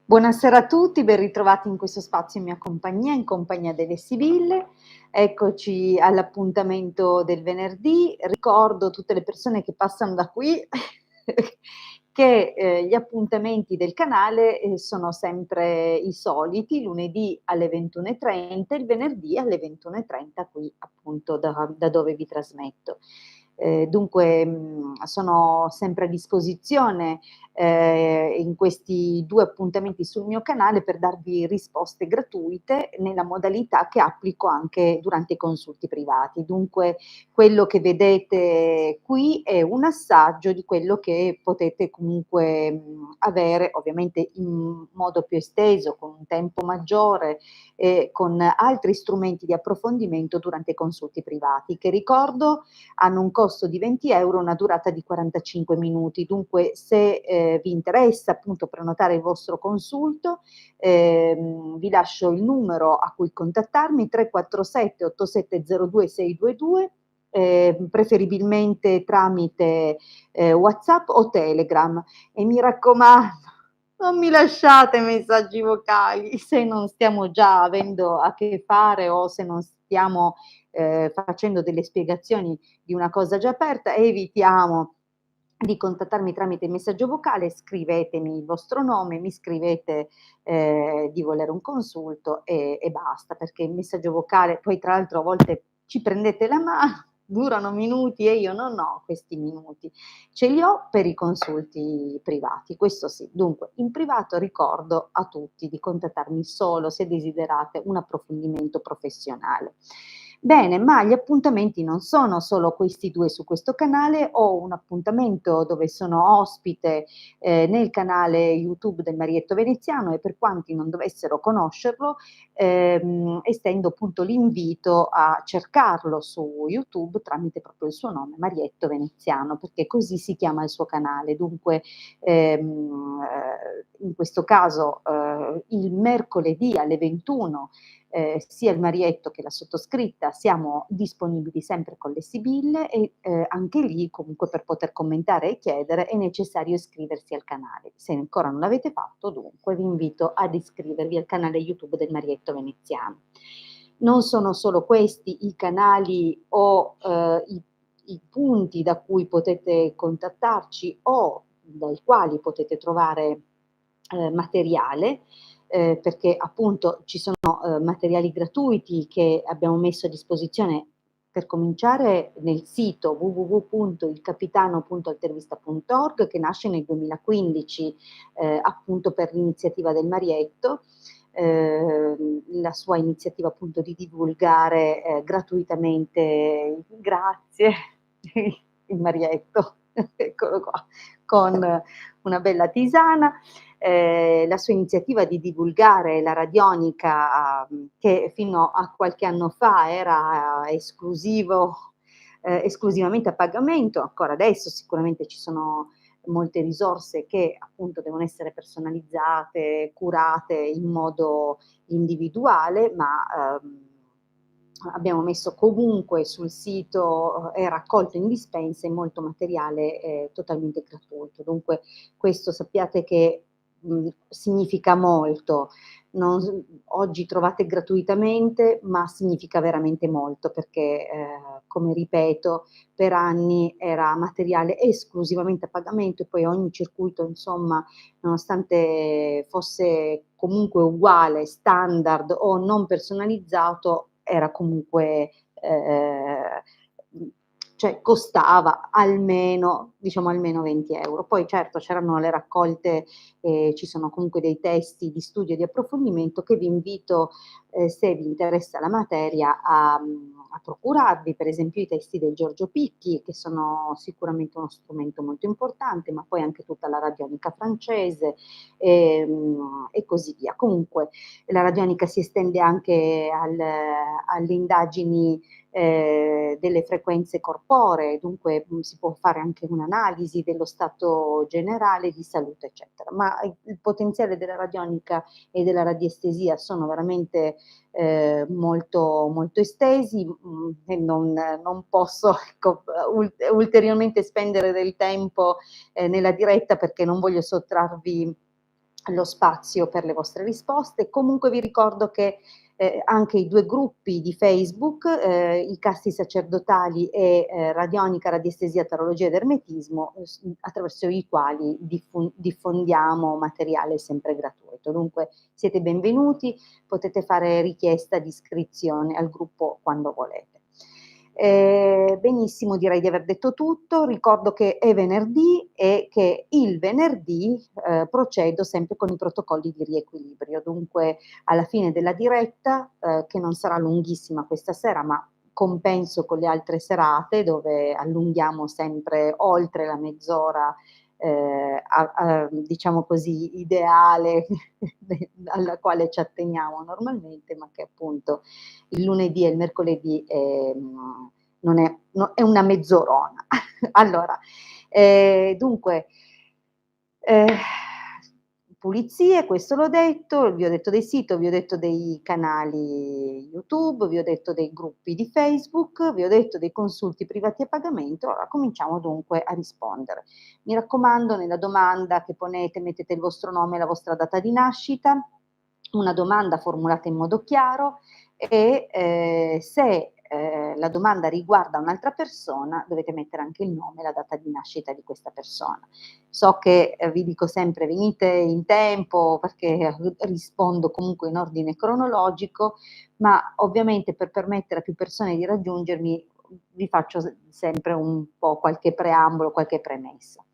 Buonasera a tutti, ben ritrovati in questo spazio in mia compagnia, in compagnia delle Sibille. Eccoci all'appuntamento del venerdì. Ricordo tutte le persone che passano da qui che gli appuntamenti del canale sono sempre i soliti, lunedì alle 21:30, il venerdì alle 21:30 qui appunto da dove vi trasmetto. Dunque sono sempre a disposizione in questi 2 appuntamenti sul mio canale per darvi risposte gratuite nella modalità che applico anche durante i consulti privati. Dunque quello che vedete qui è un assaggio di quello che potete comunque avere ovviamente in modo più esteso, con un tempo maggiore e con altri strumenti di approfondimento durante i consulti privati, che ricordo hanno un costo di 20 €, una durata di 45 minuti. Dunque se vi interessa appunto prenotare il vostro consulto, vi lascio il numero a cui contattarmi: 347 8702 622, preferibilmente tramite WhatsApp o Telegram. E mi raccomando, non mi lasciate messaggi vocali se non stiamo già avendo a che fare o se non stiamo facendo delle spiegazioni di una cosa già aperta. Evitiamo di contattarmi tramite messaggio vocale, scrivetemi il vostro nome, mi scrivete di volere un consulto e basta, perché il messaggio vocale poi tra l'altro a volte ci prendete la mano, durano minuti e io non ho questi minuti. Ce li ho per i consulti privati, questo sì. Dunque, in privato ricordo a tutti di contattarmi solo se desiderate un approfondimento professionale. Bene, ma gli appuntamenti non sono solo questi 2 su questo canale, ho un appuntamento dove sono ospite, nel canale YouTube del Marietto Veneziano e per quanti non dovessero conoscerlo, estendo appunto l'invito a cercarlo su YouTube tramite proprio il suo nome, Marietto Veneziano, perché così si chiama il suo canale. Dunque, in questo caso, il mercoledì alle 21 sia il Marietto che la sottoscritta siamo disponibili sempre con le Sibille e anche lì comunque per poter commentare e chiedere è necessario iscriversi al canale. Se ancora non l'avete fatto, dunque vi invito ad iscrivervi al canale YouTube del Marietto Veneziano. Non sono solo questi i canali o i punti da cui potete contattarci o dai quali potete trovare materiale, perché appunto ci sono materiali gratuiti che abbiamo messo a disposizione per cominciare nel sito www.ilcapitano.altervista.org che nasce nel 2015 appunto per l'iniziativa del Marietto, la sua iniziativa appunto di divulgare gratuitamente, grazie, il Marietto, eccolo qua, con una bella tisana. La sua iniziativa di divulgare la radionica che fino a qualche anno fa era esclusivamente a pagamento, ancora adesso sicuramente ci sono molte risorse che appunto devono essere personalizzate, curate in modo individuale, ma abbiamo messo comunque sul sito è raccolto in dispensa e molto materiale totalmente gratuito. Dunque questo sappiate che significa molto. Oggi trovate gratuitamente, ma significa veramente molto perché, come ripeto, per anni era materiale esclusivamente a pagamento e poi ogni circuito, insomma, nonostante fosse comunque uguale, standard o non personalizzato, era comunque cioè costava almeno, diciamo almeno 20 €. Poi certo c'erano le raccolte, ci sono comunque dei testi di studio e di approfondimento che vi invito, se vi interessa la materia, a procurarvi, per esempio i testi del Giorgio Picchi, che sono sicuramente uno strumento molto importante, ma poi anche tutta la radionica francese, e così via. Comunque la radionica si estende anche alle indagini delle frequenze corporee, dunque si può fare anche un'analisi dello stato generale di salute, eccetera. Ma il potenziale della radionica e della radiestesia sono veramente molto, molto estesi e non posso ecco, ulteriormente spendere del tempo nella diretta perché non voglio sottrarvi lo spazio per le vostre risposte. Comunque vi ricordo che anche i 2 gruppi di Facebook, i Casti Sacerdotali e Radionica, Radiestesia, Tarologia ed Ermetismo, attraverso i quali diffondiamo materiale sempre gratuito. Dunque siete benvenuti, potete fare richiesta di iscrizione al gruppo quando volete. Benissimo, direi di aver detto tutto. Ricordo che è venerdì e che il venerdì procedo sempre con i protocolli di riequilibrio. Dunque, alla fine della diretta, che non sarà lunghissima questa sera, ma compenso con le altre serate dove allunghiamo sempre oltre la mezz'ora, diciamo così, ideale alla quale ci atteniamo normalmente, ma che appunto il lunedì e il mercoledì non è, no, è una mezz'orona. Allora, dunque, eh, pulizie, questo l'ho detto, vi ho detto dei siti, vi ho detto dei canali YouTube, vi ho detto dei gruppi di Facebook, vi ho detto dei consulti privati a pagamento. Ora cominciamo dunque a rispondere. Mi raccomando, nella domanda che ponete mettete il vostro nome e la vostra data di nascita, una domanda formulata in modo chiaro e se la domanda riguarda un'altra persona dovete mettere anche il nome e la data di nascita di questa persona. So che vi dico sempre venite in tempo perché rispondo comunque in ordine cronologico, ma ovviamente per permettere a più persone di raggiungermi vi faccio sempre un po' qualche preambolo, qualche premessa.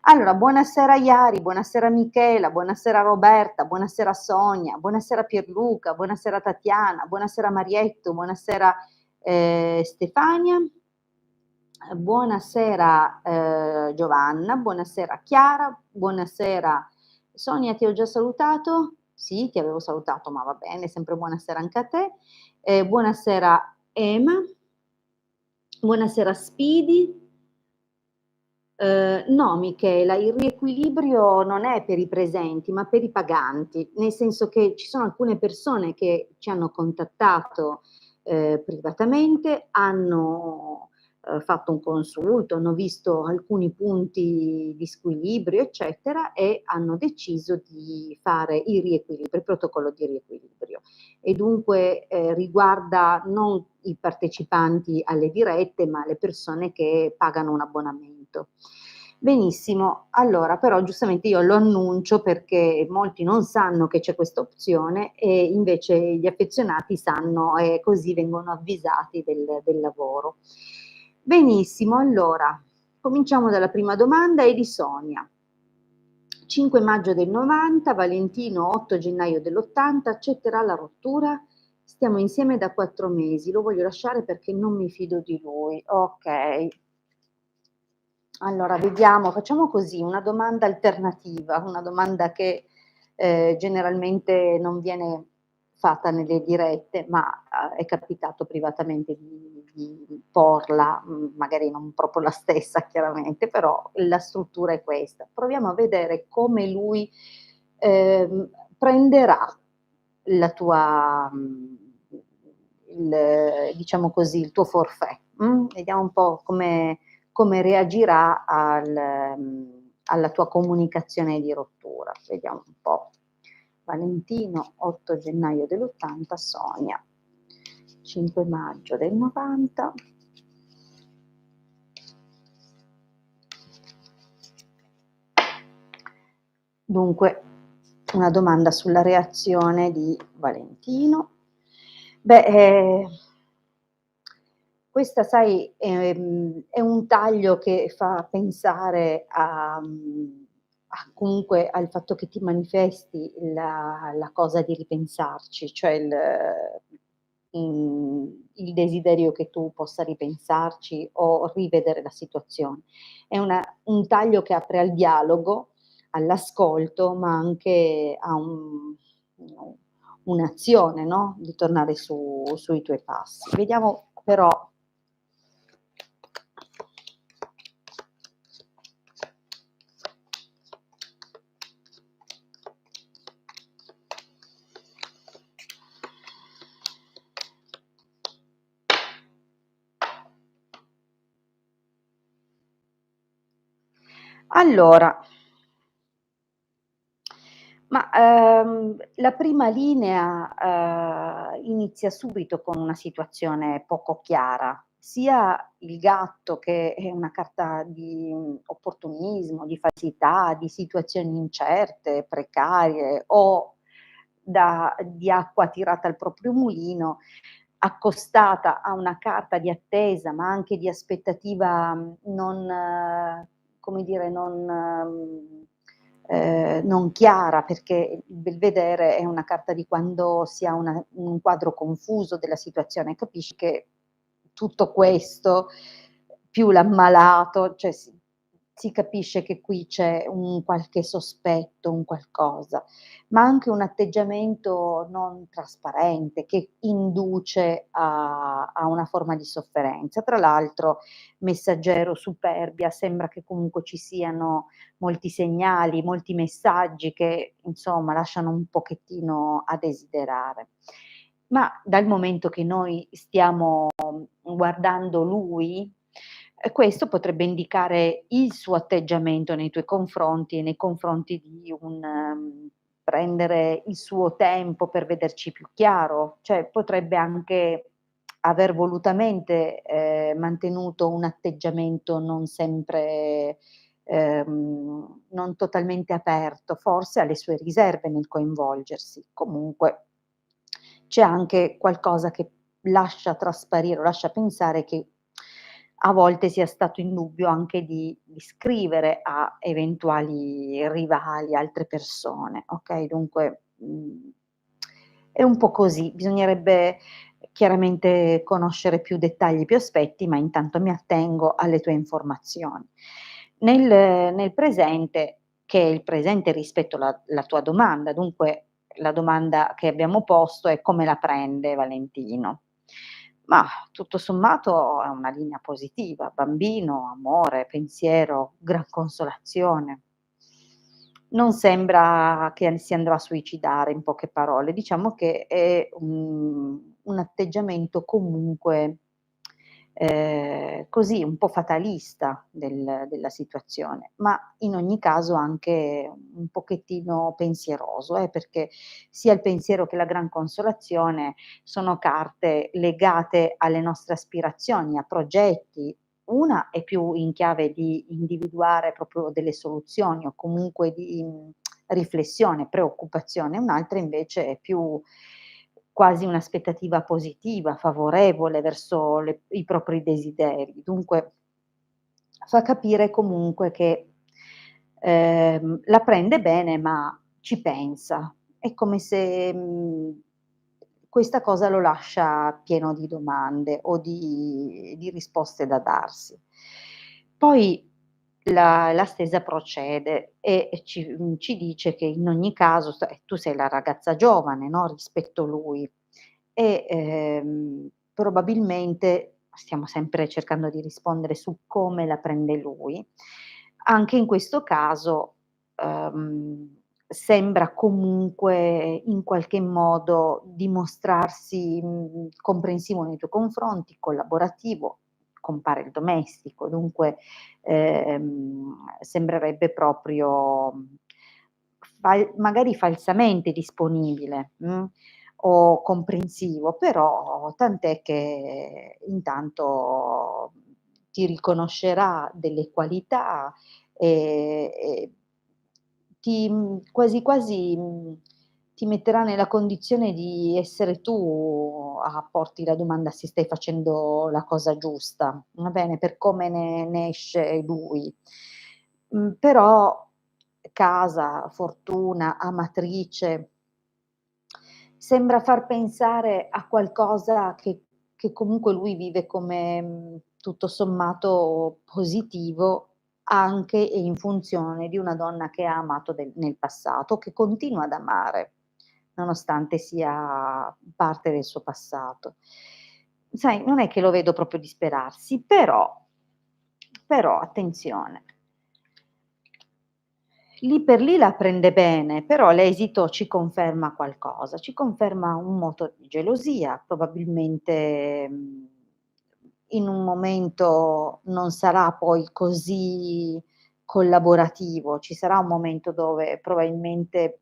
Allora, buonasera Iari, buonasera Michela, buonasera Roberta, buonasera Sonia, buonasera Pierluca, buonasera Tatiana, buonasera Marietto, buonasera Stefania, buonasera Giovanna, buonasera Chiara, buonasera Sonia, ti ho già salutato? Sì, ti avevo salutato, ma va bene, sempre buonasera anche a te. Buonasera Ema, buonasera Speedy. No, Michela, il riequilibrio non è per i presenti, ma per i paganti, nel senso che ci sono alcune persone che ci hanno contattato privatamente, hanno fatto un consulto, hanno visto alcuni punti di squilibrio, eccetera, e hanno deciso di fare il riequilibrio, il protocollo di riequilibrio. E dunque riguarda non i partecipanti alle dirette, ma le persone che pagano un abbonamento. Benissimo, allora però giustamente io lo annuncio perché molti non sanno che c'è questa opzione e invece gli affezionati sanno e così vengono avvisati del lavoro. Benissimo, allora cominciamo dalla prima domanda, è di Sonia. 5 maggio del 90, Valentino 8 gennaio dell'80, accetterà la rottura? Stiamo insieme da 4 mesi, lo voglio lasciare perché non mi fido di lui. Ok. Allora, vediamo, facciamo così, una domanda alternativa, una domanda che generalmente non viene fatta nelle dirette, ma è capitato privatamente di porla, magari non proprio la stessa chiaramente, però la struttura è questa. Proviamo a vedere come lui prenderà la tua, diciamo così, il tuo forfait. Vediamo un po' come reagirà alla tua comunicazione di rottura. Vediamo un po'. Valentino, 8 gennaio dell'80, Sonia, 5 maggio del 90. Dunque, una domanda sulla reazione di Valentino. Beh, questa sai è un taglio che fa pensare a comunque al fatto che ti manifesti la cosa di ripensarci, cioè il desiderio che tu possa ripensarci o rivedere la situazione. È un taglio che apre al dialogo, all'ascolto, ma anche a un'azione, no? Di tornare sui tuoi passi. Vediamo però. Allora, Ma, la prima linea, inizia subito con una situazione poco chiara. Sia il gatto che è una carta di, opportunismo, di falsità, di situazioni incerte, precarie o di acqua tirata al proprio mulino, accostata a una carta di attesa, ma anche di aspettativa, non come dire, non chiara, perché il belvedere è una carta di quando si ha un quadro confuso della situazione. Capisci che tutto questo, più l'ammalato, cioè si capisce che qui c'è un qualche sospetto, un qualcosa, ma anche un atteggiamento non trasparente che induce a una forma di sofferenza. Tra l'altro, messaggero, superbia, sembra che comunque ci siano molti segnali, molti messaggi che insomma lasciano un pochettino a desiderare. Ma dal momento che noi stiamo guardando lui, questo potrebbe indicare il suo atteggiamento nei tuoi confronti e nei confronti di prendere il suo tempo per vederci più chiaro, cioè potrebbe anche aver volutamente, mantenuto un atteggiamento non sempre non totalmente aperto, forse ha le sue riserve nel coinvolgersi. Comunque c'è anche qualcosa che lascia trasparire o lascia pensare che a volte sia stato in dubbio anche di scrivere a eventuali rivali, altre persone, okay, dunque, è un po' così. Bisognerebbe chiaramente conoscere più dettagli, più aspetti, ma intanto mi attengo alle tue informazioni. Nel presente, che è il presente rispetto la tua domanda, dunque la domanda che abbiamo posto è: come la prende Valentino? Mah, tutto sommato è una linea positiva, bambino, amore, pensiero, gran consolazione. Non sembra che si andrà a suicidare, in poche parole. Diciamo che è un atteggiamento comunque, così un po' fatalista della situazione, ma in ogni caso anche un pochettino pensieroso, perché sia il pensiero che la gran consolazione sono carte legate alle nostre aspirazioni, a progetti. Una è più in chiave di individuare proprio delle soluzioni o comunque di, riflessione, preoccupazione, un'altra invece è più quasi un'aspettativa positiva, favorevole verso i propri desideri. Dunque fa capire comunque che, la prende bene ma ci pensa. È come se, questa cosa lo lascia pieno di domande o di risposte da darsi. Poi la stesa procede e ci dice che in ogni caso tu sei la ragazza giovane, no, rispetto lui e, probabilmente stiamo sempre cercando di rispondere su come la prende lui. Anche in questo caso, sembra comunque in qualche modo dimostrarsi, comprensivo nei tuoi confronti, collaborativo, compare il domestico, dunque, sembrerebbe proprio magari falsamente disponibile, o comprensivo, però tant'è che intanto ti riconoscerà delle qualità, e quasi quasi, ti metterà nella condizione di essere tu a porti la domanda se stai facendo la cosa giusta, va bene, per come ne esce lui. Però casa, fortuna, amatrice, sembra far pensare a qualcosa che comunque lui vive come, tutto sommato positivo, anche e in funzione di una donna che ha amato nel passato, che continua ad amare, nonostante sia parte del suo passato. Sai, non è che lo vedo proprio disperarsi, però attenzione, lì per lì la prende bene, però l'esito ci conferma qualcosa, ci conferma un moto di gelosia, probabilmente, in un momento non sarà poi così collaborativo, ci sarà un momento dove probabilmente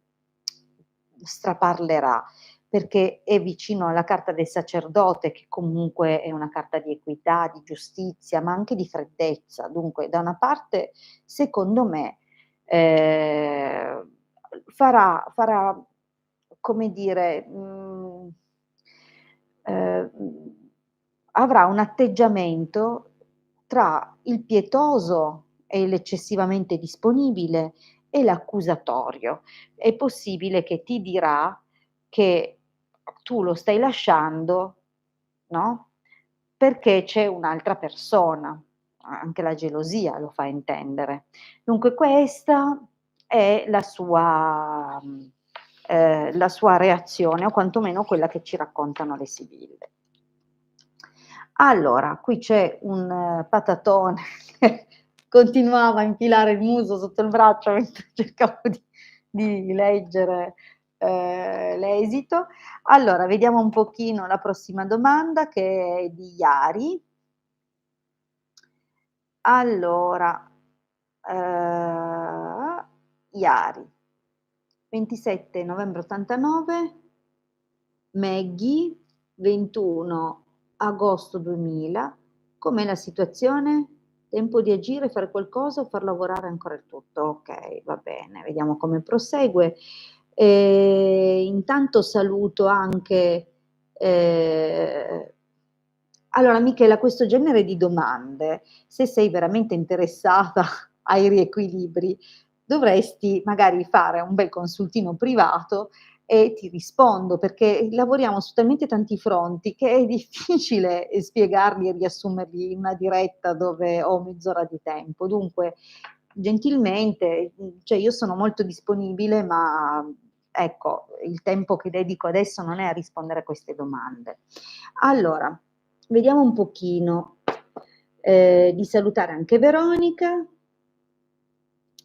straparlerà, perché è vicino alla carta del sacerdote, che comunque è una carta di equità, di giustizia, ma anche di freddezza. Dunque, da una parte, secondo me, ehm, farà, come dire, mhmm, avrà un atteggiamento tra il pietoso e l'eccessivamente disponibile e l'accusatorio. È possibile che ti dirà che tu lo stai lasciando, no, perché c'è un'altra persona. Anche la gelosia lo fa intendere. Dunque questa è la sua reazione, o quantomeno quella che ci raccontano le sibille. Allora, qui c'è un patatone che continuava a infilare il muso sotto il braccio mentre cercavo di leggere, l'esito. Allora, vediamo un pochino la prossima domanda, che è di Iari. Allora, Iari, 27 novembre '89, Maggie, 21 agosto 2000. Com'è la situazione? Tempo di agire, fare qualcosa o far lavorare ancora il tutto? Okay, va bene, vediamo come prosegue. Intanto saluto anche, allora Michela, questo genere di domande, se sei veramente interessata ai riequilibri, dovresti magari fare un bel consultino privato e ti rispondo, perché lavoriamo su talmente tanti fronti che è difficile, spiegarli e riassumerli in una diretta dove ho mezz'ora di tempo. Dunque, gentilmente, cioè io sono molto disponibile, ma ecco, il tempo che dedico adesso non è a rispondere a queste domande. Allora, vediamo un pochino, di salutare anche Veronica,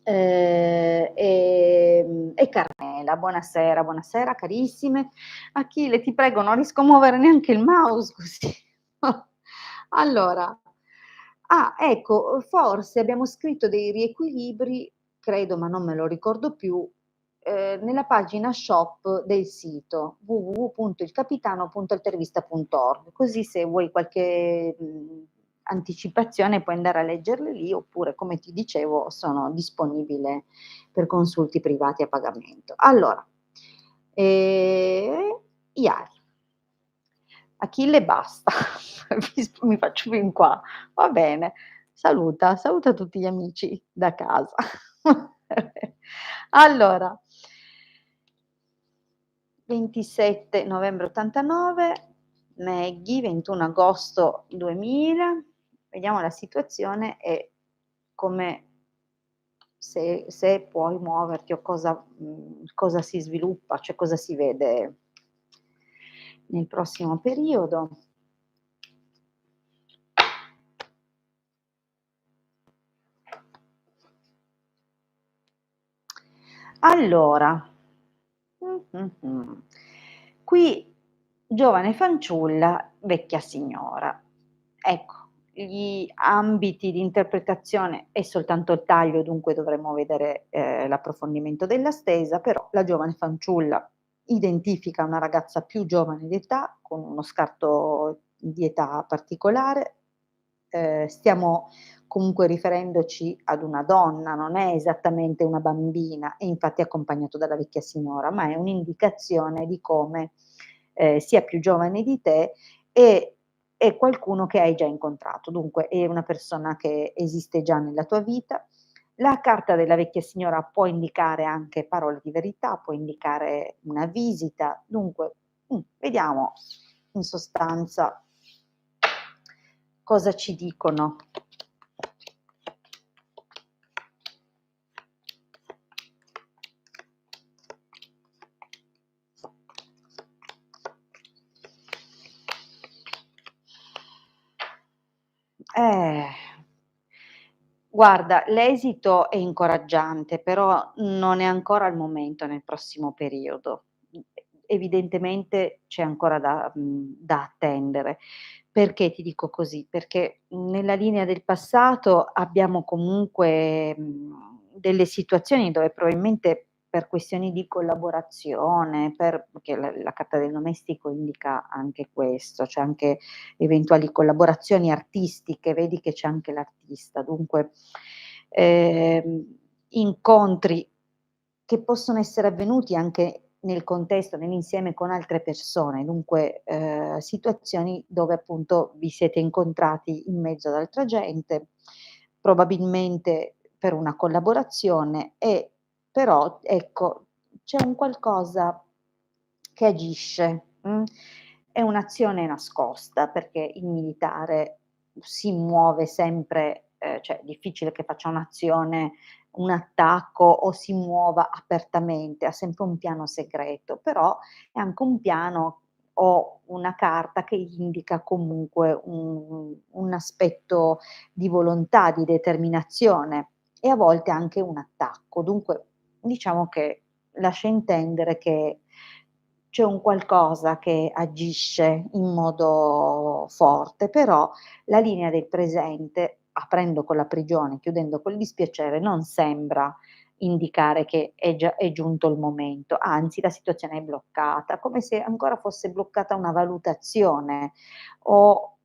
e Carmela. Buonasera, buonasera carissime. Achille, ti prego, non riesco a muovere neanche il mouse così. Allora, ecco, forse abbiamo scritto dei riequilibri, credo, ma non me lo ricordo più, nella pagina shop del sito www.ilcapitano.altervista.org, così se vuoi qualche, anticipazione puoi andare a leggerle lì, oppure come ti dicevo sono disponibile per consulti privati a pagamento. Allora, Iari. Achille basta, mi faccio fin qua. Va bene, saluta tutti gli amici da casa. Allora, 27 novembre '89, Maggie, 21 agosto 2000. Vediamo la situazione e come, se puoi muoverti, o cosa si sviluppa, cioè cosa si vede nel prossimo periodo. Allora, qui giovane fanciulla, vecchia signora. Ecco, gli ambiti di interpretazione è soltanto il taglio, dunque dovremmo vedere, l'approfondimento della stesa, però la giovane fanciulla identifica una ragazza più giovane di età, con uno scarto di età particolare. Stiamo comunque riferendoci ad una donna, non è esattamente una bambina, e infatti è accompagnato dalla vecchia signora, ma è un'indicazione di come, sia più giovane di te e è qualcuno che hai già incontrato, dunque è una persona che esiste già nella tua vita. La carta della vecchia signora può indicare anche parole di verità, può indicare una visita, dunque, vediamo in sostanza cosa ci dicono. Eh, guarda, l'esito è incoraggiante, però non è ancora il momento nel prossimo periodo. Evidentemente c'è ancora da attendere. Perché ti dico così? Perché nella linea del passato abbiamo comunque, delle situazioni dove probabilmente per questioni di collaborazione, perché la carta del domestico indica anche questo, cioè anche eventuali collaborazioni artistiche, vedi che c'è anche l'artista, dunque, incontri che possono essere avvenuti anche nel contesto, nell'insieme con altre persone, dunque, situazioni dove appunto vi siete incontrati in mezzo ad altra gente, probabilmente per una collaborazione e però ecco, c'è un qualcosa che agisce, è un'azione nascosta perché il militare si muove sempre, cioè è difficile che faccia un'azione, un attacco o si muova apertamente, ha sempre un piano segreto, però è anche un piano o una carta che indica comunque un aspetto di volontà, di determinazione e a volte anche un attacco. Dunque diciamo che lascia intendere che c'è un qualcosa che agisce in modo forte, però la linea del presente, aprendo con la prigione, chiudendo col dispiacere, non sembra indicare che è giunto il momento, anzi la situazione è bloccata, come se ancora fosse bloccata una valutazione o,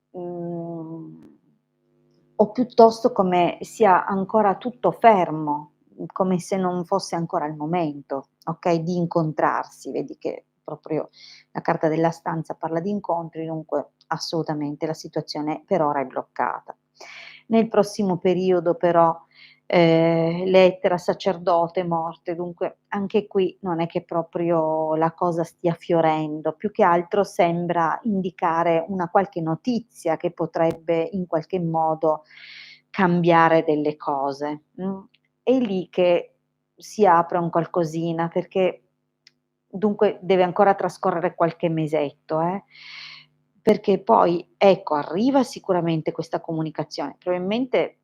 o piuttosto come sia ancora tutto fermo, come se non fosse ancora il momento, okay, di incontrarsi. Vedi che proprio la carta della stanza parla di incontri, dunque assolutamente la situazione per ora è bloccata. Nel prossimo periodo però, lettera, sacerdote, morte, dunque anche qui non è che proprio la cosa stia fiorendo, più che altro sembra indicare una qualche notizia che potrebbe in qualche modo cambiare delle cose, È lì che si apre un qualcosina, perché dunque deve ancora trascorrere qualche mesetto, perché poi, ecco, arriva sicuramente questa comunicazione, probabilmente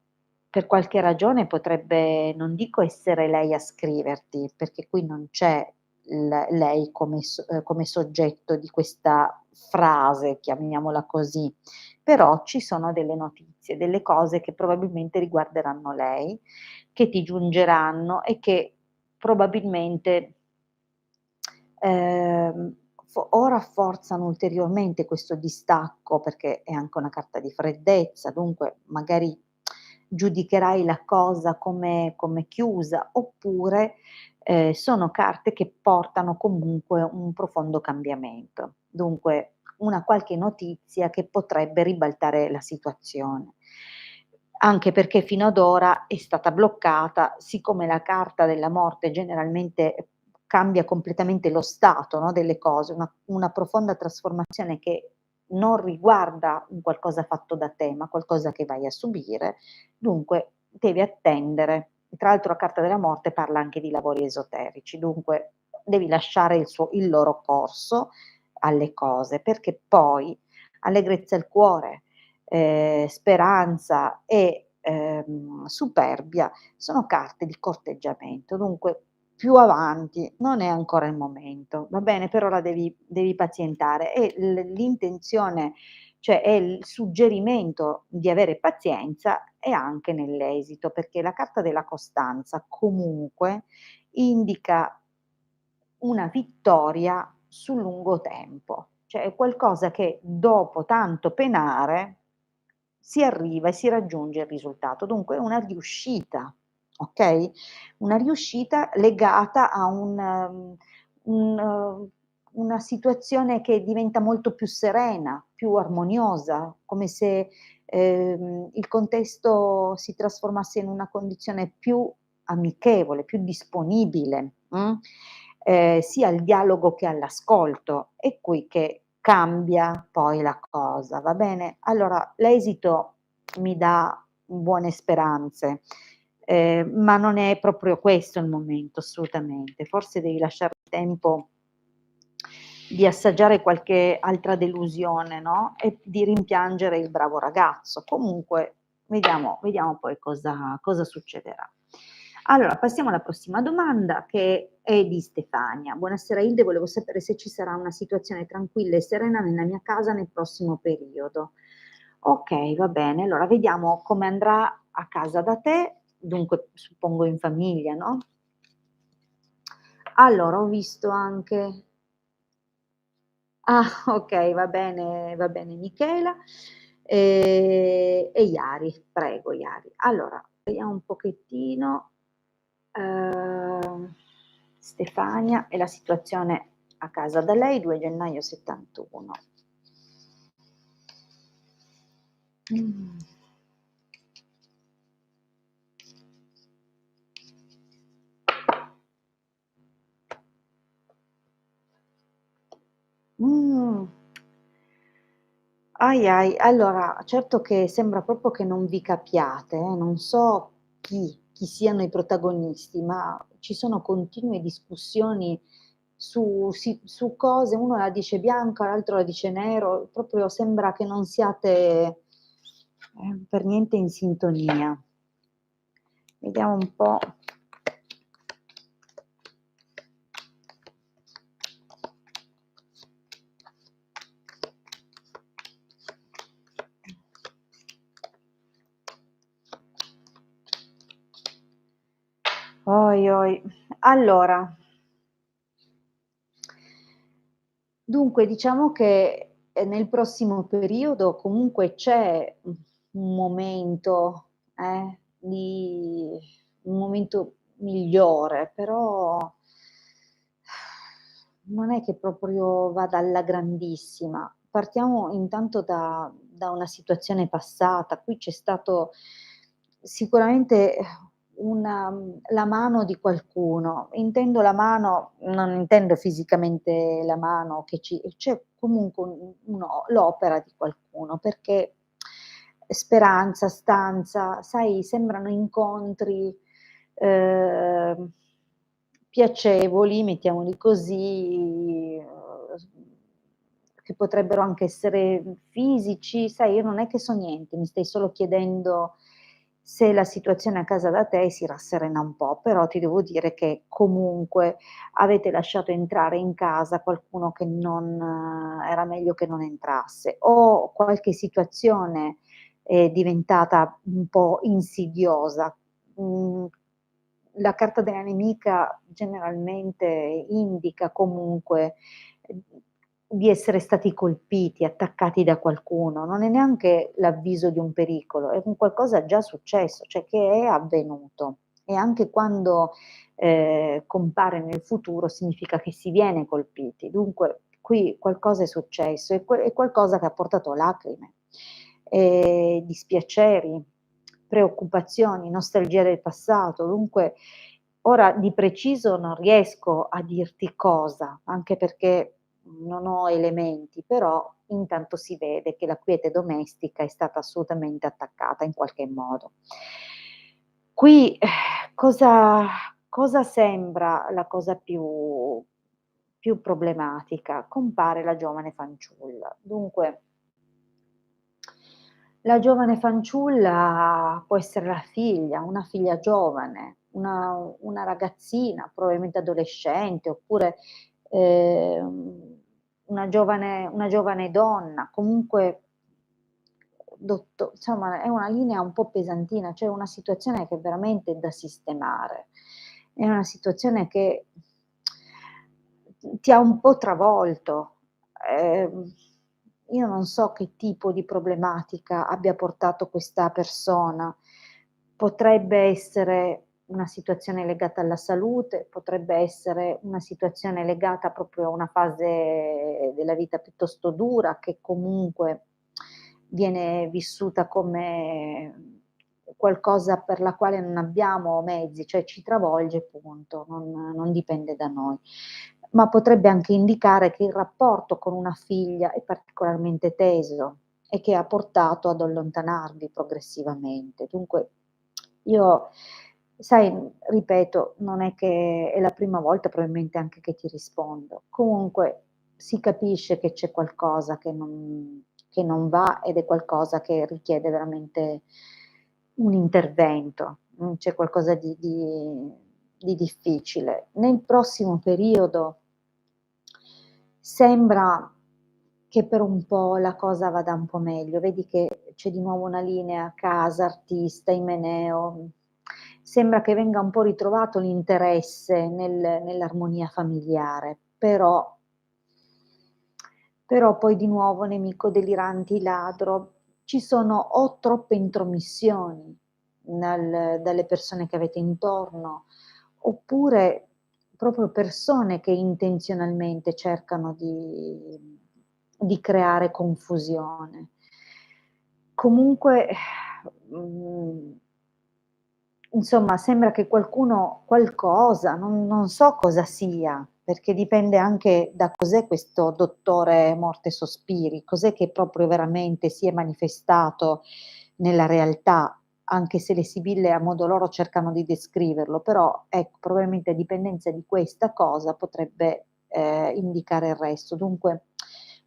per qualche ragione potrebbe, non dico essere lei a scriverti, perché qui non c'è lei come soggetto di questa frase, chiamiamola così, però ci sono delle notizie, delle cose che probabilmente riguarderanno lei, che ti giungeranno e che probabilmente o rafforzano ulteriormente questo distacco, perché è anche una carta di freddezza, dunque magari giudicherai la cosa come chiusa, oppure, sono carte che portano comunque un profondo cambiamento. Dunque, una qualche notizia che potrebbe ribaltare la situazione. Anche perché fino ad ora è stata bloccata, siccome la carta della morte generalmente cambia completamente lo stato, no, delle cose, una profonda trasformazione che non riguarda un qualcosa fatto da te, ma qualcosa che vai a subire, dunque devi attendere. Tra l'altro la carta della morte parla anche di lavori esoterici, dunque devi lasciare il loro corso alle cose, perché poi allegrezza al cuore, speranza e, superbia sono carte di corteggiamento, dunque più avanti non è ancora il momento, va bene? Per ora devi pazientare e l'intenzione, cioè è il suggerimento di avere pazienza è anche nell'esito, perché la carta della costanza comunque indica una vittoria sul lungo tempo, cioè è qualcosa che dopo tanto penare si arriva e si raggiunge il risultato. Dunque è una riuscita, okay, una riuscita legata a una situazione che diventa molto più serena, più armoniosa, come se, il contesto si trasformasse in una condizione più amichevole, più disponibile, sia al dialogo che all'ascolto. È qui che cambia poi la cosa, va bene? Allora l'esito mi dà buone speranze, ma non è proprio questo il momento, assolutamente. Forse devi lasciare tempo di assaggiare qualche altra delusione, no, e di rimpiangere il bravo ragazzo. Comunque vediamo poi cosa succederà. Allora, passiamo alla prossima domanda che è di Stefania. Buonasera Ilde, volevo sapere se ci sarà una situazione tranquilla e serena nella mia casa nel prossimo periodo. Okay, va bene. Allora vediamo come andrà a casa da te, dunque suppongo in famiglia, no? Allora, ho visto anche okay, va bene Michela, e Iari, prego Iari. Allora, vediamo un pochettino, Stefania e la situazione a casa da lei, 2 gennaio '71. Mh. Mh. Ahi, ahi. Allora, certo che sembra proprio che non vi capiate, non so chi siano i protagonisti, ma ci sono continue discussioni su cose, uno la dice bianca, l'altro la dice nero, proprio sembra che non siate, per niente in sintonia. Vediamo un po'. Oi, oi. Allora, dunque diciamo che, nel prossimo periodo comunque c'è, un momento, di un momento migliore, però non è che proprio vada alla grandissima. Partiamo intanto da una situazione passata. Qui c'è stato sicuramente la mano di qualcuno. Intendo la mano, non intendo fisicamente la mano che c'è comunque l'opera di qualcuno, perché speranza, stanza, sai, sembrano incontri, ehm, piacevoli, mettiamoli così, che potrebbero anche essere fisici. Sai, io non è che so niente, mi stai solo chiedendo se la situazione a casa da te si rasserena un po', però ti devo dire che comunque avete lasciato entrare in casa qualcuno che non era meglio che non entrasse, o qualche situazione è diventata un po' insidiosa. Mhmm, la carta della nemica generalmente indica comunque, ehm, di essere stati colpiti, attaccati da qualcuno, non è neanche l'avviso di un pericolo, è un qualcosa già successo, cioè che è avvenuto. E anche quando, compare nel futuro significa che si viene colpiti. Dunque qui qualcosa è successo, è qualcosa che ha portato lacrime, dispiaceri, preoccupazioni, nostalgia del passato. Dunque ora di preciso non riesco a dirti cosa, anche perché non ho elementi, però intanto si vede che la quiete domestica è stata assolutamente attaccata in qualche modo. Qui cosa cosa sembra la cosa più problematica? Compare la giovane fanciulla. Dunque la giovane fanciulla può essere la figlia, una figlia giovane, una ragazzina, probabilmente adolescente, oppure, una giovane donna, comunque insomma è una linea un po' pesantina, cioè una situazione che è veramente da sistemare. È una situazione che ti ha un po' travolto. Ehm, io non so che tipo di problematica abbia portato questa persona. Potrebbe essere una situazione legata alla salute, potrebbe essere una situazione legata proprio a una fase della vita piuttosto dura, che comunque viene vissuta come qualcosa per la quale non abbiamo mezzi, cioè ci travolge, punto, non dipende da noi. Ma potrebbe anche indicare che il rapporto con una figlia è particolarmente teso e che ha portato ad allontanarvi progressivamente. Dunque io, sai, ripeto, non è che è la prima volta probabilmente anche che ti rispondo. Comunque si capisce che c'è qualcosa che non va, ed è qualcosa che richiede veramente un intervento, c'è qualcosa di difficile. Nel prossimo periodo sembra che per un po' la cosa vada un po' meglio. Vedi che c'è di nuovo una linea casa, artista, imeneo, sembra che venga un po' ritrovato l'interesse nell'armonia familiare, però poi di nuovo nemico deliranti, ladro, ci sono o troppe intromissioni dalle persone che avete intorno, oppure proprio persone che intenzionalmente cercano di creare confusione. Comunque, mhmm, insomma sembra che qualcosa, non so cosa sia, perché dipende anche da cos'è questo dottore morte sospiri, cos'è che proprio veramente si è manifestato nella realtà, anche se le sibille a modo loro cercano di descriverlo, però ecco, probabilmente a dipendenza di questa cosa potrebbe, indicare il resto. Dunque,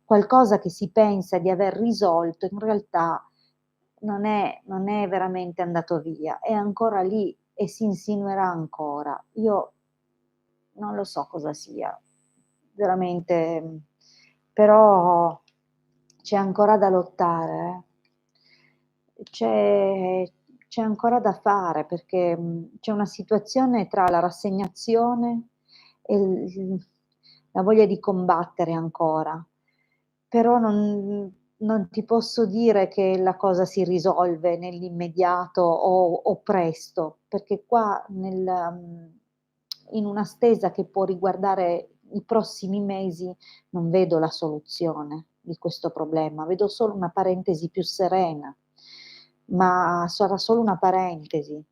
qualcosa che si pensa di aver risolto in realtà non è veramente andato via, è ancora lì e si insinuerà ancora. Io non lo so cosa sia, veramente, però c'è ancora da lottare, c'è ancora da fare perché, c'è una situazione tra la rassegnazione e la voglia di combattere ancora. Però non ti posso dire che la cosa si risolve nell'immediato o presto, perché qua in una stesa che può riguardare i prossimi mesi, non vedo la soluzione di questo problema, vedo solo una parentesi più serena, ma sarà solo una parentesi.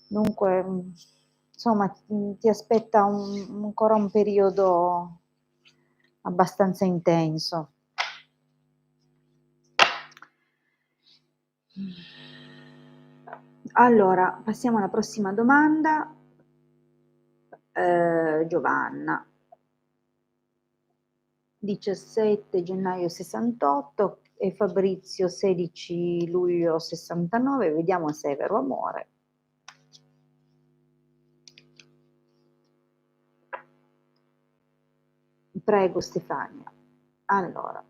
Dunque, insomma, ti aspetta ancora un periodo abbastanza intenso. Allora, passiamo alla prossima domanda. Giovanna, 17 gennaio 68 e Fabrizio 16 luglio 69, vediamo se è vero amore. Prego Stefania. Allora.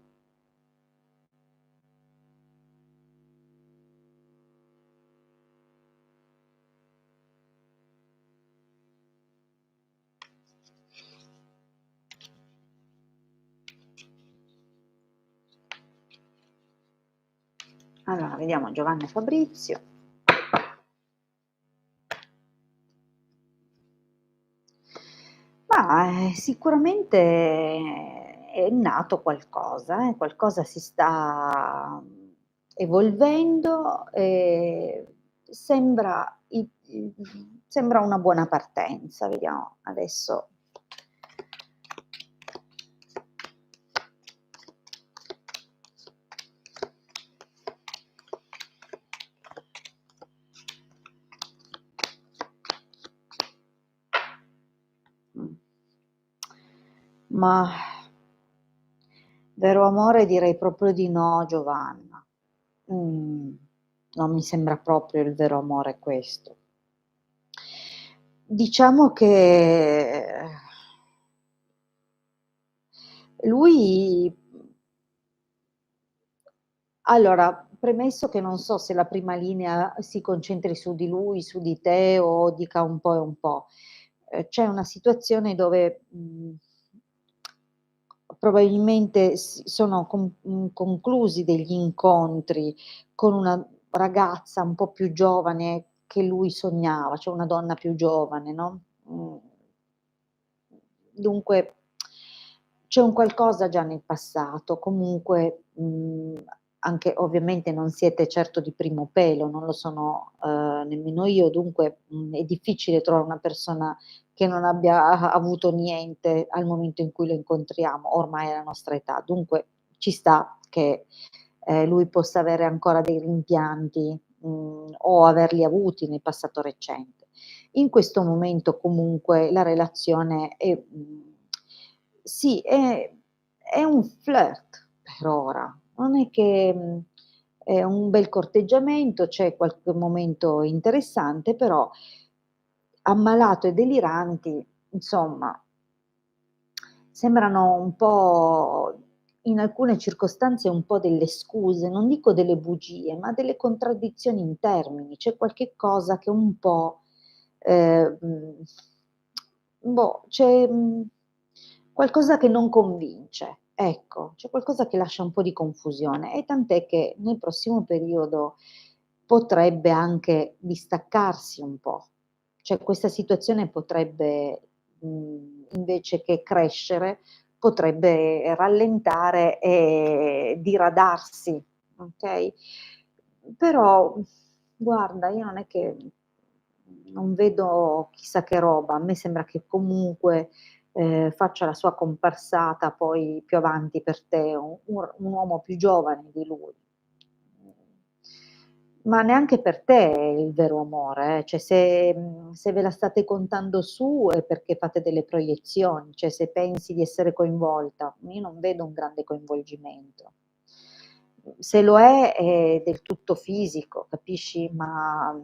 Allora, vediamo Giovanna e Fabrizio. Ma sicuramente è nato qualcosa, qualcosa si sta evolvendo e sembra una buona partenza. Vediamo adesso. Ma vero amore direi proprio di no, Giovanna. Non mi sembra proprio il vero amore questo. Diciamo che lui allora, premesso che non so se la prima linea si concentri su di lui, su di te o dica un po' e un po'. C'è una situazione dove, probabilmente sono conclusi degli incontri con una ragazza un po' più giovane che lui sognava, cioè una donna più giovane, no, dunque c'è un qualcosa già nel passato, comunque, anche ovviamente non siete certo di primo pelo, non lo sono, nemmeno io, dunque, è difficile trovare una persona che non abbia avuto niente al momento in cui lo incontriamo, ormai è la nostra età. Dunque ci sta che, lui possa avere ancora dei rimpianti, o averli avuti nel passato recente. In questo momento comunque la relazione sì, è un flirt per ora, non è che è un bel corteggiamento, c'è qualche momento interessante, però ammalato e deliranti, insomma, sembrano un po' in alcune circostanze un po' delle scuse, non dico delle bugie, ma delle contraddizioni in termini. C'è qualche cosa che un po', mhmm, boh, c'è, qualcosa che non convince, ecco, c'è qualcosa che lascia un po' di confusione e tant'è che nel prossimo periodo potrebbe anche distaccarsi un po'. Cioè questa situazione potrebbe, invece che crescere, potrebbe rallentare e diradarsi, okay? Però guarda, io non è che non vedo chissà che roba, a me sembra che comunque, faccia la sua comparsata poi più avanti per te un uomo più giovane di lui. Ma neanche per te è il vero amore, cioè se ve la state contando su è perché fate delle proiezioni, cioè se pensi di essere coinvolta, io non vedo un grande coinvolgimento. Se lo è del tutto fisico, capisci, ma,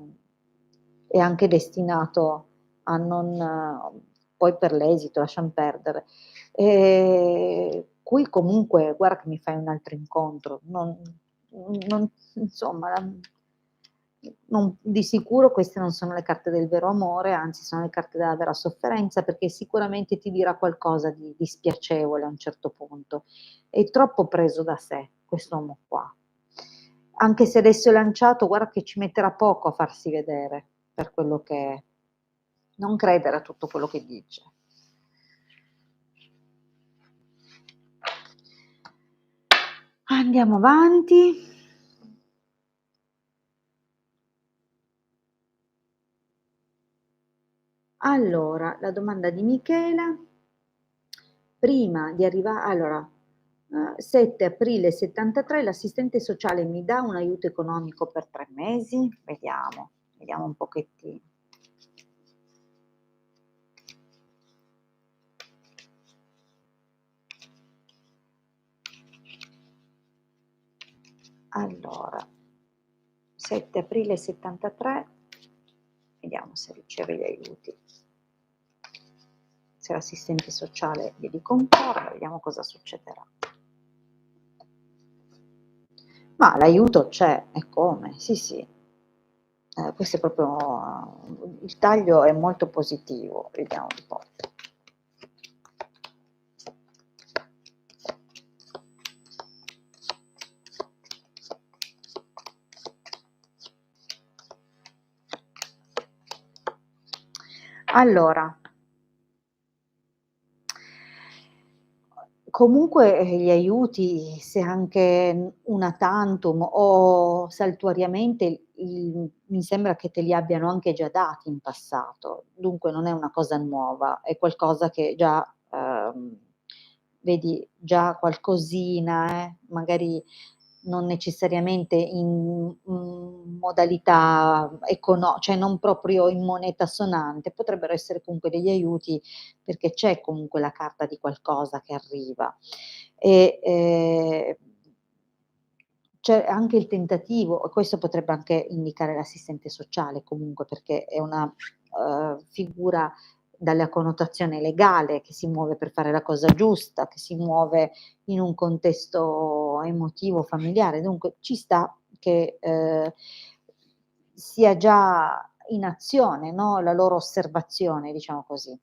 è anche destinato a non poi per l'esito lasciam perdere. Qui comunque guarda che mi fai un altro incontro, non insomma, di sicuro queste non sono le carte del vero amore, anzi sono le carte della vera sofferenza, perché sicuramente ti dirà qualcosa di spiacevole a un certo punto. È troppo preso da sé quest'uomo qua. Anche se adesso è lanciato, guarda che ci metterà poco a farsi vedere per quello che è. Non credere a tutto quello che dice. Andiamo avanti. Allora, la domanda di Michela, prima di arriva allora, 7 aprile '73 l'assistente sociale mi dà un aiuto economico per 3 mesi? Vediamo un pochettino. Allora, 7 aprile '73, vediamo se riceve gli aiuti. Se l'assistente sociale glieli concorda, vediamo cosa succederà. Ma l'aiuto c'è, eccome, sì, sì. Questo è proprio il taglio è molto positivo, vediamo un po'. Allora, comunque, gli aiuti, se anche una tantum o saltuariamente, mi sembra che te li abbiano anche già dati in passato, dunque non è una cosa nuova, è qualcosa che già, vedi già qualcosina, magari non necessariamente in, modalità cioè non proprio in moneta sonante, potrebbero essere comunque degli aiuti perché c'è comunque la carta di qualcosa che arriva. E, c'è anche il tentativo, e questo potrebbe anche indicare l'assistente sociale comunque, perché è una, figura dalla connotazione legale, che si muove per fare la cosa giusta, che si muove in un contesto emotivo, familiare, dunque ci sta che, sia già in azione, no, la loro osservazione, diciamo così.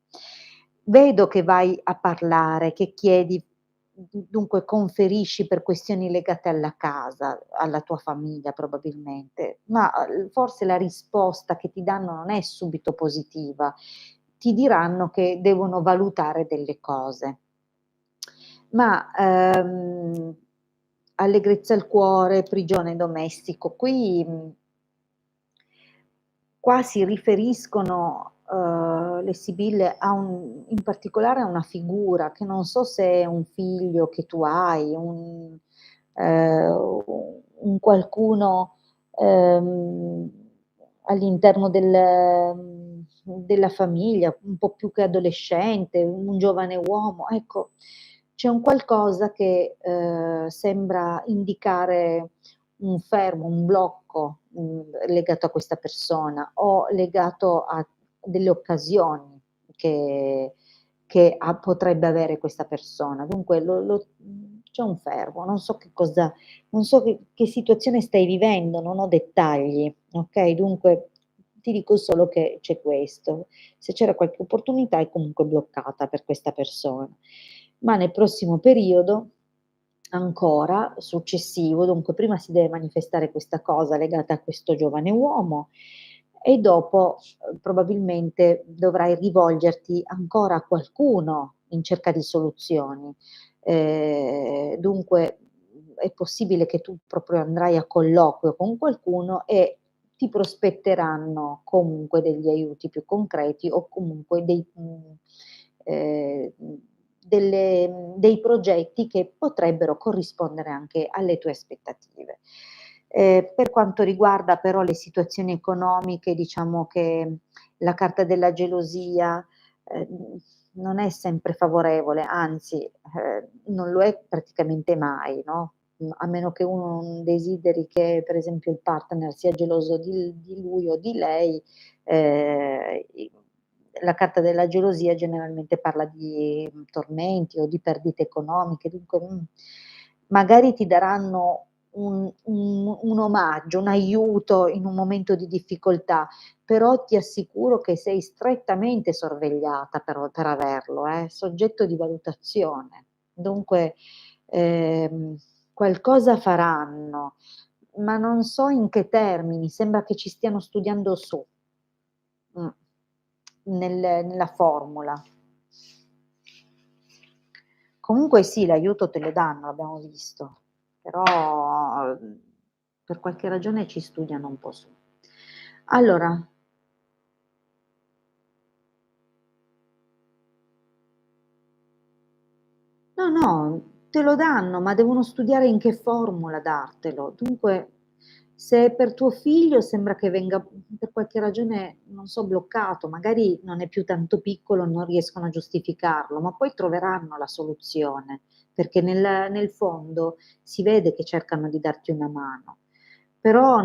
Vedo che vai a parlare, che chiedi dunque conferisci per questioni legate alla casa, alla tua famiglia probabilmente, ma, forse la risposta che ti danno non è subito positiva. Ti diranno che devono valutare delle cose. Ma, allegrezza al cuore, prigione domestico, qui, qua si riferiscono, le sibille a in particolare a una figura che non so se è un figlio che tu hai, un qualcuno, all'interno della famiglia, un po' più che adolescente, un giovane uomo, ecco, c'è un qualcosa che, sembra indicare un fermo, un blocco, legato a questa persona o legato a delle occasioni che potrebbe avere questa persona. Dunque c'è un fermo, non so che cosa, non so che situazione stai vivendo, non ho dettagli, okay, dunque ti dico solo che c'è questo. Se c'era qualche opportunità è comunque bloccata per questa persona. Ma nel prossimo periodo, ancora successivo, dunque prima si deve manifestare questa cosa legata a questo giovane uomo e dopo, probabilmente dovrai rivolgerti ancora a qualcuno in cerca di soluzioni. Dunque, è possibile che tu proprio andrai a colloquio con qualcuno e ti prospetteranno comunque degli aiuti più concreti o comunque ehm, dei progetti che potrebbero corrispondere anche alle tue aspettative. Per quanto riguarda però le situazioni economiche, diciamo che la carta della gelosia, non è sempre favorevole, anzi, non lo è praticamente mai, no, a meno che uno non desideri che, per esempio, il partner sia geloso di lui o di lei, i la carta della gelosia generalmente parla di, tormenti o di perdite economiche, dunque, magari ti daranno un omaggio, un aiuto in un momento di difficoltà, però ti assicuro che sei strettamente sorvegliata per averlo, soggetto di valutazione. Dunque, ehm, qualcosa faranno, ma non so in che termini, sembra che ci stiano studiando su, mh, nella formula. Comunque sì, l'aiuto te lo danno, abbiamo visto, però, per qualche ragione ci studiano un po' su. Allora, no, no, te lo danno, ma devono studiare in che formula dartelo. Dunque, se è per tuo figlio sembra che venga per qualche ragione, non so, bloccato, magari non è più tanto piccolo, non riescono a giustificarlo, ma poi troveranno la soluzione, perché nel fondo si vede che cercano di darti una mano. Però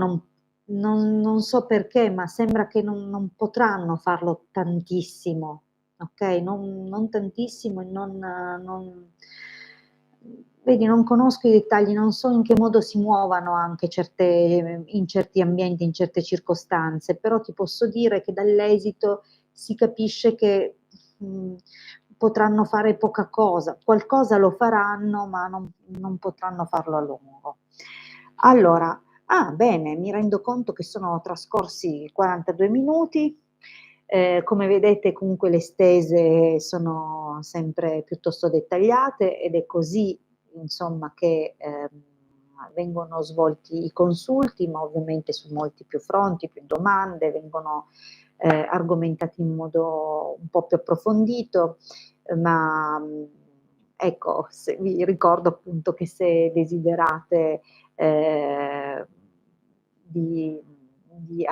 non so perché, ma sembra che non potranno farlo tantissimo. Okay, non tantissimo e non vedi, non conosco i dettagli, non so in che modo si muovano anche certe in certi ambienti, in certe circostanze, però ti posso dire che dall'esito si capisce che, mhmm, potranno fare poca cosa. Qualcosa lo faranno, ma non potranno farlo a lungo. Allora, bene, mi rendo conto che sono trascorsi 42 minuti. Come vedete comunque le stese sono sempre piuttosto dettagliate ed è così insomma che, vengono svolti i consulti, ma ovviamente su molti più fronti, più domande, vengono, argomentati in modo un po' più approfondito, ma, ecco, se vi ricordo appunto che se desiderate, ehm, di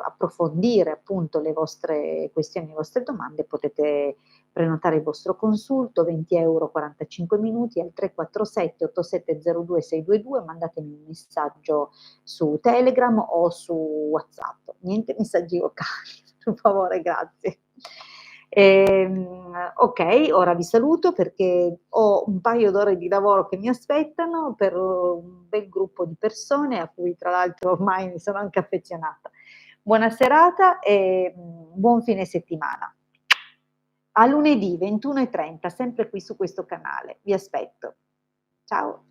approfondire appunto le vostre questioni, le vostre domande, potete prenotare il vostro consulto, 20 €, 45 minuti al 347 8702 622, mandatemi un messaggio su Telegram o su WhatsApp. Niente messaggi vocali, per favore, grazie. Okay, ora vi saluto perché ho un paio d'ore di lavoro che mi aspettano per un bel gruppo di persone a cui tra l'altro ormai mi sono anche affezionata. Buona serata e, buon fine settimana. A lunedì 21:30, sempre qui su questo canale. Vi aspetto. Ciao.